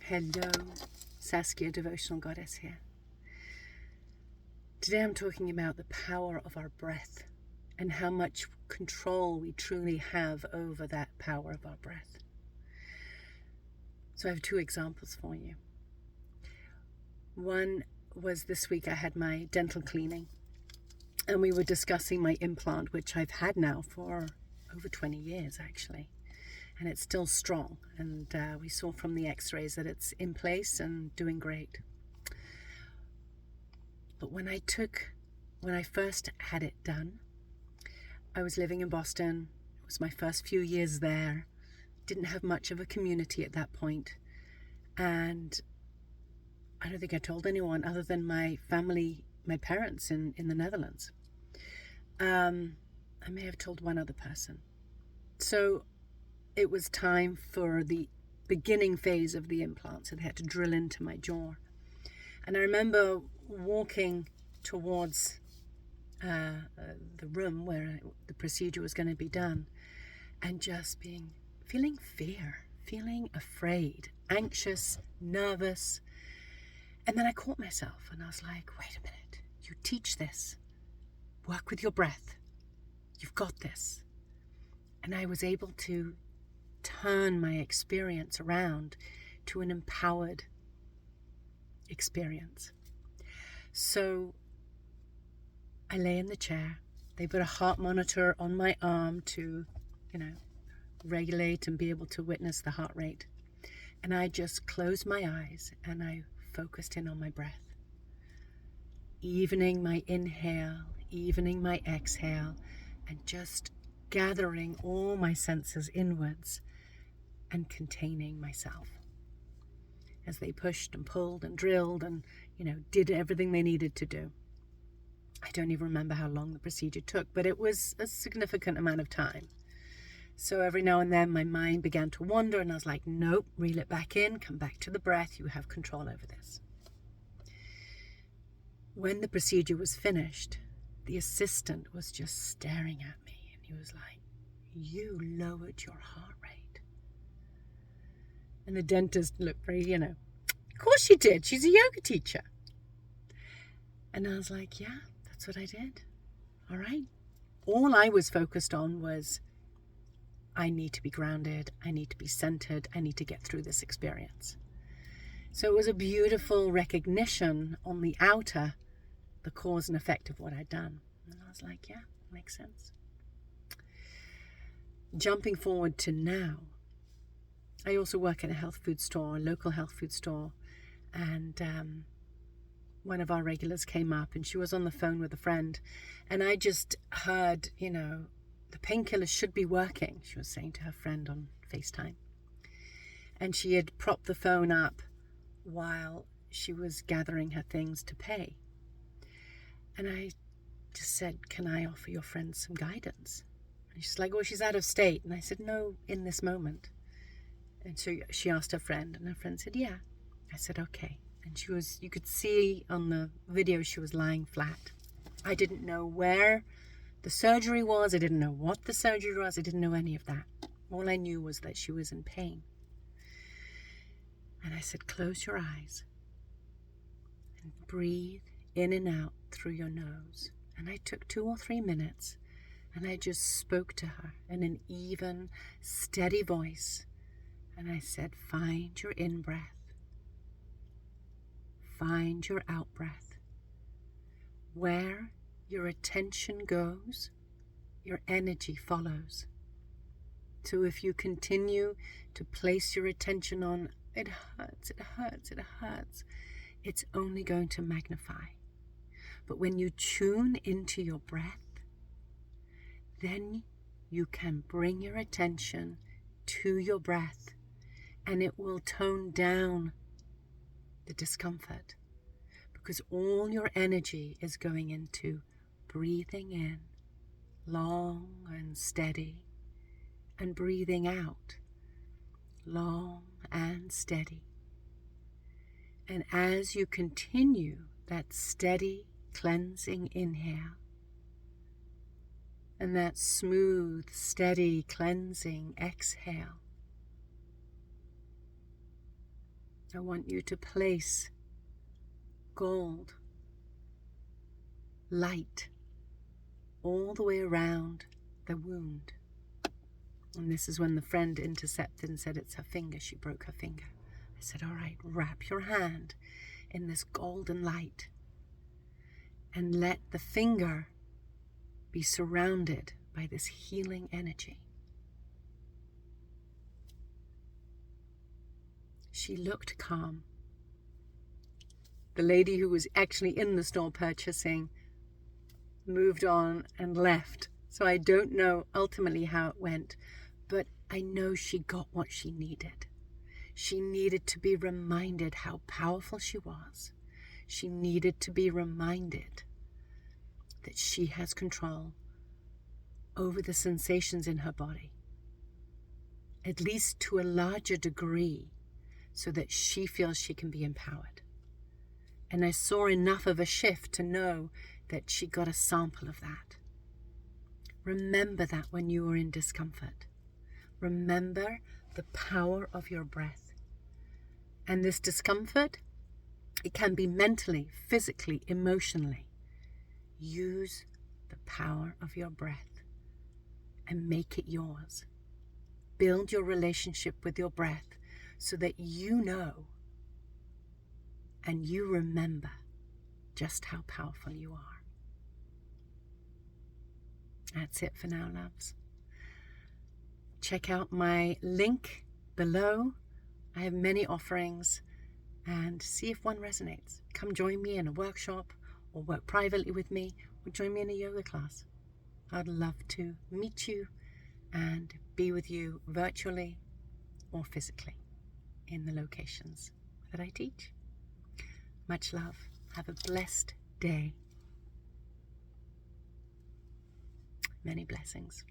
Hello, Saskia, devotional goddess here. Today I'm talking about the power of our breath and how much control we truly have over that power of our breath. So I have two examples for you. One was this week I had my dental cleaning and we were discussing my implant, which I've had now for over 20 years actually. And it's still strong, and we saw from the x-rays that it's in place and doing great. But when I first had it done, I was living in Boston. It was my first few years there. Didn't have much of a community at that point, and I don't think I told anyone other than my family, my parents in the Netherlands. I may have told one other person. So it was time for the beginning phase of the implant, so they had to drill into my jaw. And I remember walking towards the room where the procedure was going to be done and just feeling fear, feeling afraid, anxious, nervous. And then I caught myself and I was like, wait a minute, you teach this. Work with your breath. You've got this. And I was able to turn my experience around to an empowered experience. So I lay in the chair. They put a heart monitor on my arm to, regulate and be able to witness the heart rate. And I just closed my eyes and I focused in on my breath. Evening my inhale, evening my exhale, and just gathering all my senses inwards and containing myself as they pushed and pulled and drilled and, did everything they needed to do. I don't even remember how long the procedure took, but it was a significant amount of time. So every now and then my mind began to wander and I was like, nope, reel it back in, come back to the breath, you have control over this. When the procedure was finished, the assistant was just staring at me and he was like, you lowered your heart rate. And the dentist looked very, of course she did. She's a yoga teacher. And I was like, yeah, that's what I did. All right. All I was focused on was, I need to be grounded. I need to be centered. I need to get through this experience. So it was a beautiful recognition on the outer, the cause and effect of what I'd done. And I was like, yeah, makes sense. Jumping forward to now, I also work in a health food store, a local health food store, and one of our regulars came up and she was on the phone with a friend, and I just heard, the painkillers should be working, she was saying to her friend on FaceTime. And she had propped the phone up while she was gathering her things to pay. And I just said, can I offer your friend some guidance? And she's like, well, she's out of state. And I said, no, in this moment. And so she asked her friend, and her friend said, yeah. I said, okay. And you could see on the video, she was lying flat. I didn't know where the surgery was. I didn't know what the surgery was. I didn't know any of that. All I knew was that she was in pain. And I said, close your eyes and breathe in and out through your nose. And I took 2 or 3 minutes and I just spoke to her in an even, steady voice. And I said, find your in-breath. Find your out-breath. Where your attention goes, your energy follows. So if you continue to place your attention on, it hurts, it hurts, it hurts, it's only going to magnify. But when you tune into your breath, then you can bring your attention to your breath, and it will tone down the discomfort, because all your energy is going into breathing in long and steady and breathing out long and steady. And as you continue that steady cleansing inhale and that smooth, steady cleansing exhale, I want you to place gold, light, all the way around the wound. And this is when the friend intercepted and said it's her finger. She broke her finger. I said, all right, wrap your hand in this golden light and let the finger be surrounded by this healing energy. She looked calm. The lady who was actually in the store purchasing moved on and left. So I don't know ultimately how it went, but I know she got what she needed. She needed to be reminded how powerful she was. She needed to be reminded that she has control over the sensations in her body, at least to a larger degree, so that she feels she can be empowered. And I saw enough of a shift to know that she got a sample of that. Remember that when you are in discomfort. Remember the power of your breath. And this discomfort, it can be mentally, physically, emotionally. Use the power of your breath and make it yours. Build your relationship with your breath so that you know and you remember just how powerful you are. That's it for now, loves. Check out my link below. I have many offerings, and see if one resonates. Come join me in a workshop or work privately with me or join me in a yoga class. I'd love to meet you and be with you virtually or physically in the locations that I teach. Much love. Have a blessed day. Many blessings.